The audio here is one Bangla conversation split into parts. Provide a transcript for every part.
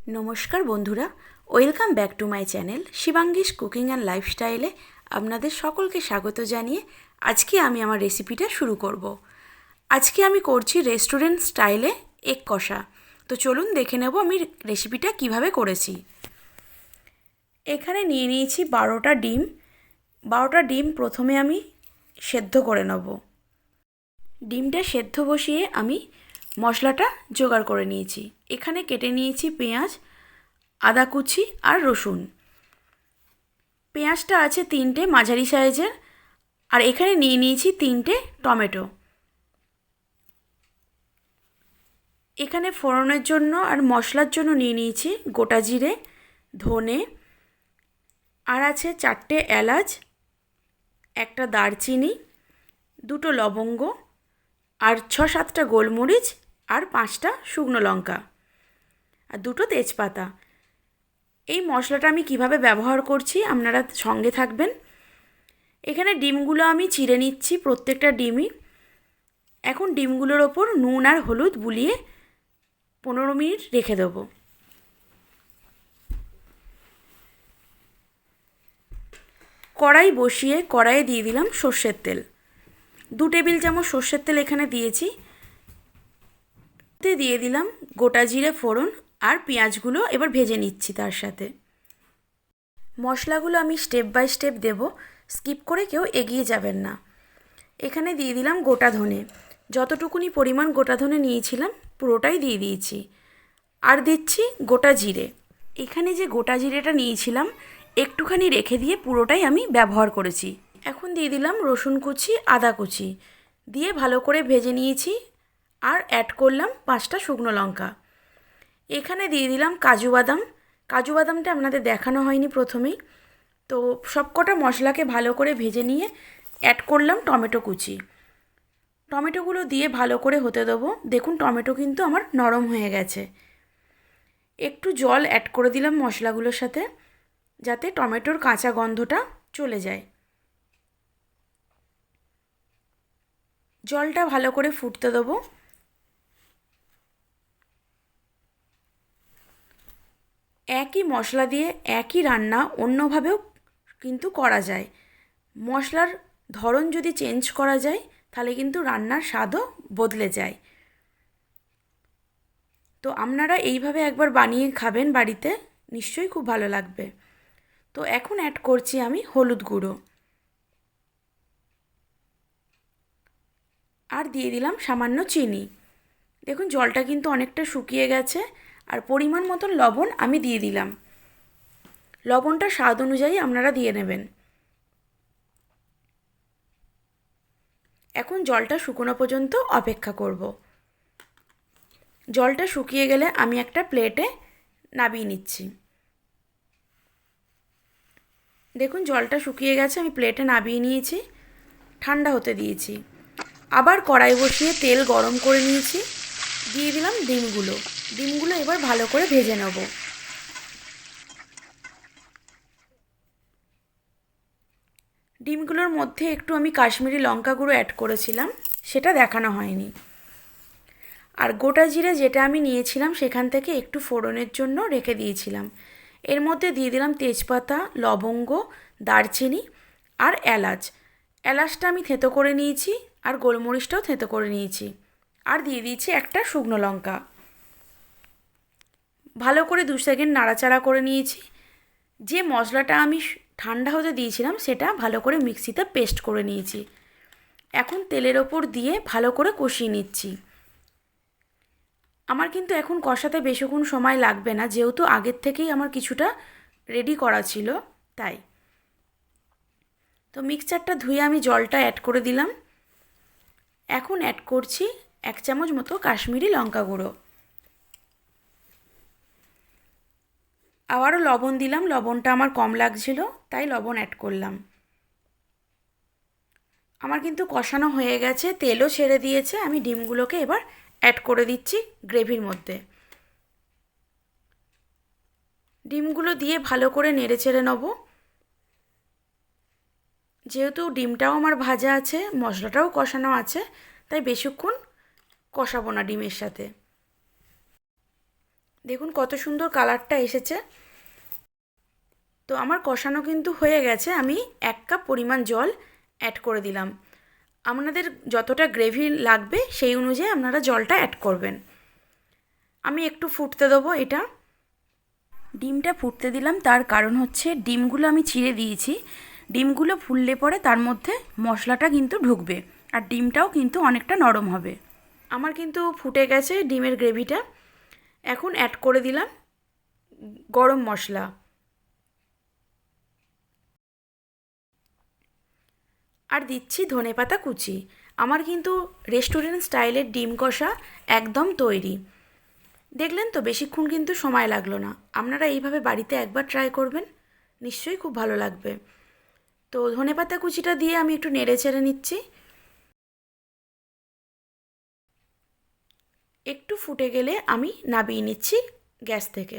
নমস্কার বন্ধুরা, welcome back to my channel Shivangi's cooking and লাইফস্টাইলে আপনাদের সকলকে স্বাগত জানিয়ে আজকে আমি আমার রেসিপিটা শুরু করব। আজকে আমি করছি রেস্টুরেন্ট স্টাইলে এগ কষা। তো চলুন দেখে নেব আমি রেসিপিটা কিভাবে করেছি। এখানে নিয়ে নিয়েছি 12টা ডিম। 12টা ডিম প্রথমে আমি সেদ্ধ করে নেব। ডিমটা সেদ্ধ বসিয়ে আমি মশলাটা জোগাড় করে নিয়েছি। এখানে কেটে নিয়েছি পেঁয়াজ, আদা কুচি আর রসুন। পেঁয়াজটা আছে 3টে মাঝারি সাইজের, আর এখানে নিয়ে নিয়েছি 3টে টমেটো। এখানে ফোড়নের জন্য আর মশলার জন্য নিয়ে নিয়েছি গোটা জিরে, ধনে, আর আছে 4টে এলাচ, একটা দারচিনি, 2টো লবঙ্গ, আর 6-7টা গোলমরিচ, আর 5টা শুকনো লঙ্কা, আর 2টো তেজপাতা। এই মশলাটা আমি কিভাবে ব্যবহার করছি আপনারা সঙ্গে থাকবেন। এখানে ডিমগুলো আমি চিড়ে নিচ্ছি, প্রত্যেকটা ডিমই। এখন ডিমগুলোর ওপর নুন আর হলুদ বুলিয়ে 15 মিনিট রেখে দেবো। কড়াই বসিয়ে কড়াইয়ে দিয়ে দিলাম সর্ষের তেল। 2 টেবিল চামচ সর্ষের তেল এখানে দিয়েছি। দিয়ে দিলাম গোটা জিরে ফোড়ন, আর পেঁয়াজগুলো এবার ভেজে নিচ্ছি তার সাথে। মশলাগুলো আমি স্টেপ বাই স্টেপ দেব, স্কিপ করে কেউ এগিয়ে যাবেন না। এখানে দিয়ে দিলাম গোটা ধনে। যতটুকুনি পরিমাণ গোটা ধনে নিয়েছিলাম পুরোটাই দিয়ে দিয়েছি। আর দিচ্ছি গোটা জিরে। এখানে যে গোটা জিরেটা নিয়েছিলাম একটুখানি রেখে দিয়ে পুরোটাই আমি ব্যবহার করেছি। এখন দিয়ে দিলাম রসুন কুচি, আদা কুচি দিয়ে ভালো করে ভেজে নিয়েছি। আর অ্যাড করলাম 5টা শুকনো লঙ্কা। এখানে দিয়ে দিলাম কাজু বাদাম। কাজু বাদামটা আপনাদের দেখানো হয়নি প্রথমেই। তো সবকটা মশলাকে ভালো করে ভেজে নিয়ে অ্যাড করলাম টমেটো কুচি। টমেটোগুলো দিয়ে ভালো করে হতে দেবো। দেখুন টমেটো কিন্তু আমার নরম হয়ে গেছে। একটু জল অ্যাড করে দিলাম মশলাগুলোর সাথে, যাতে টমেটোর কাঁচা গন্ধটা চলে যায়। জলটা ভালো করে ফুটতে দেবো। একই মশলা দিয়ে একই রান্না অন্যভাবেও কিন্তু করা যায়। মশলার ধরন যদি চেঞ্জ করা যায় তাহলে কিন্তু রান্নার স্বাদও বদলে যায়। তো আপনারা এইভাবে একবার বানিয়ে খাবেন বাড়িতে, নিশ্চয়ই খুব ভালো লাগবে। তো এখন অ্যাড করছি আমি হলুদ গুঁড়ো, আর দিয়ে দিলাম সামান্য চিনি। দেখুন জলটা কিন্তু অনেকটা শুকিয়ে গেছে। আর পরিমাণ মতন লবণ আমি দিয়ে দিলাম। লবণটা স্বাদ অনুযায়ী আপনারা দিয়ে নেবেন। এখন জলটা শুকনো পর্যন্ত অপেক্ষা করব। জলটা শুকিয়ে গেলে আমি একটা প্লেটে নামিয়ে নিচ্ছি। দেখুন জলটা শুকিয়ে গেছে, আমি প্লেটে নামিয়ে নিয়েছি, ঠান্ডা হতে দিয়েছি। আবার কড়াই বসিয়ে তেল গরম করে নিয়েছি, দিয়ে দিলাম ডিমগুলো। ডিমগুলো এবার ভালো করে ভেজে নেব। ডিমগুলোর মধ্যে একটু আমি কাশ্মীরি লঙ্কা গুঁড়ো অ্যাড করেছিলাম, সেটা দেখানো হয়নি। আর গোটা জিরে যেটা আমি নিয়েছিলাম সেখান থেকে একটু ফোড়নের জন্য রেখে দিয়েছিলাম। এর মধ্যে দিয়ে দিলাম তেজপাতা, লবঙ্গ, দারচিনি আর এলাচ। এলাচটা আমি থেঁতো করে নিয়েছি, আর গোলমরিচটাও থেঁতো করে নিয়েছি। আর দিয়ে দিয়েছি একটা শুকনো লঙ্কা। ভালো করে 2 সেকেন্ড নাড়াচাড়া করে নিয়েছি। যে মশলাটা আমি ঠান্ডা হতে দিয়েছিলাম সেটা ভালো করে মিক্সিতে পেস্ট করে নিয়েছি। এখন তেলের ওপর দিয়ে ভালো করে কষিয়ে নিচ্ছি। আমার কিন্তু এখন কষাতে বেশিক্ষণ সময় লাগবে না, যেহেতু আগের থেকেই আমার কিছুটা রেডি করা ছিল তাই। তো মিক্সচারটা ধুয়ে আমি জলটা অ্যাড করে দিলাম। এখন অ্যাড করছি 1 চামচ মতো কাশ্মীরি লঙ্কা গুঁড়ো। আবারও লবণ দিলাম, লবণটা আমার কম লাগছিল তাই লবণ অ্যাড করলাম। আমার কিন্তু কষানো হয়ে গেছে, তেলও ছেড়ে দিয়েছে। আমি ডিমগুলোকে এবার অ্যাড করে দিচ্ছি গ্রেভির মধ্যে। ডিমগুলো দিয়ে ভালো করে নেড়ে চেড়ে নেব। যেহেতু ডিমটাও আমার ভাজা আছে, মশলাটাও কষানো আছে, তাই বেশিক্ষণ কষাবো না ডিমের সাথে। দেখুন কত সুন্দর কালারটা এসেছে। তো আমার কষানো কিন্তু হয়ে গেছে। আমি 1 কাপ পরিমাণ জল অ্যাড করে দিলাম। আপনাদের যতটা গ্রেভি লাগবে সেই অনুযায়ী আপনারা জলটা অ্যাড করবেন। আমি একটু ফুটতে দেবো এটা। ডিমটা ফুটতে দিলাম, তার কারণ হচ্ছে ডিমগুলো আমি চিড়ে দিয়েছি। ডিমগুলো ফুললে পরে তার মধ্যে মশলাটা কিন্তু ঢুকবে, আর ডিমটাও কিন্তু অনেকটা নরম হবে। আমার কিন্তু ফুটে গেছে ডিমের গ্রেভিটা। এখন অ্যাড করে দিলাম গরম মশলা, আর দিচ্ছি ধনেপাতা কুচি। আমার কিন্তু রেস্টুরেন্ট স্টাইলের ডিম কষা একদম তৈরি। দেখলেন তো, বেশিক্ষণ কিন্তু সময় লাগলো না। আপনারা এইভাবে বাড়িতে একবার ট্রাই করবেন, নিশ্চয়ই খুব ভালো লাগবে। তো ধনেপাতা কুচিটা দিয়ে আমি একটু নেড়ে চেড়ে নিচ্ছি। একটু ফুটে গেলে আমি নামিয়ে নিচ্ছি গ্যাস থেকে।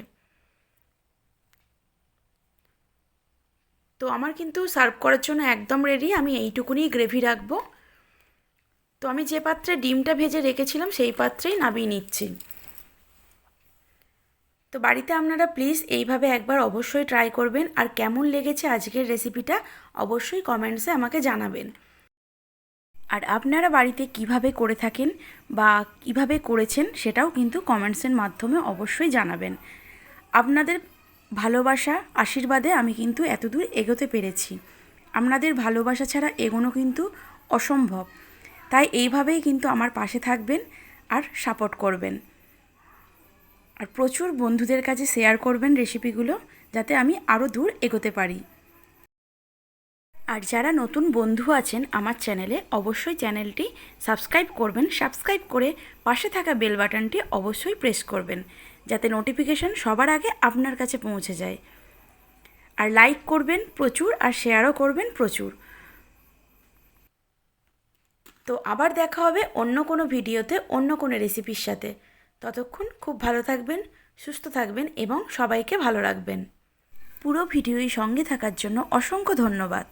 তো আমার কিন্তু সার্ভ করার জন্য একদম রেডি। আমি এইটুকুনি গ্রেভি রাখবো। তো আমি যে পাত্রে ডিমটা ভেজে রেখেছিলাম সেই পাত্রেই নামিয়ে নিচ্ছি। তো বাড়িতে আপনারা প্লিজ এইভাবে একবার অবশ্যই ট্রাই করবেন, আর কেমন লেগেছে আজকের রেসিপিটা অবশ্যই কমেন্টসে আমাকে জানাবেন। আর আপনারা বাড়িতে কিভাবে করে থাকেন বা কিভাবে করেছেন সেটাও কিন্তু কমেন্টসের মাধ্যমে অবশ্যই জানাবেন। আপনাদের ভালোবাসা আশীর্বাদে আমি কিন্তু এতদূর এগোতে পেরেছি। আপনাদের ভালোবাসা ছাড়া এগোনো কিন্তু অসম্ভব। তাই এইভাবেই কিন্তু আমার পাশে থাকবেন আর সাপোর্ট করবেন। আর প্রচুর বন্ধুদের কাছে শেয়ার করবেন রেসিপিগুলো, যাতে আমি আরও দূর এগোতে পারি। আর যারা নতুন বন্ধু আছেন আমার চ্যানেলে, অবশ্যই চ্যানেলটি সাবস্ক্রাইব করবেন। সাবস্ক্রাইব করে পাশে থাকা বেল বাটনটি অবশ্যই প্রেস করবেন, যাতে নোটিফিকেশন সবার আগে আপনার কাছে পৌঁছে যায়। আর লাইক করবেন প্রচুর, আর শেয়ারও করবেন প্রচুর। তো আবার দেখা হবে অন্য কোনো ভিডিওতে অন্য কোনো রেসিপির সাথে। ততক্ষণ খুব ভালো থাকবেন, সুস্থ থাকবেন এবং সবাইকে ভালো রাখবেন। পুরো ভিডিওই সঙ্গে থাকার জন্য অসংখ্য ধন্যবাদ।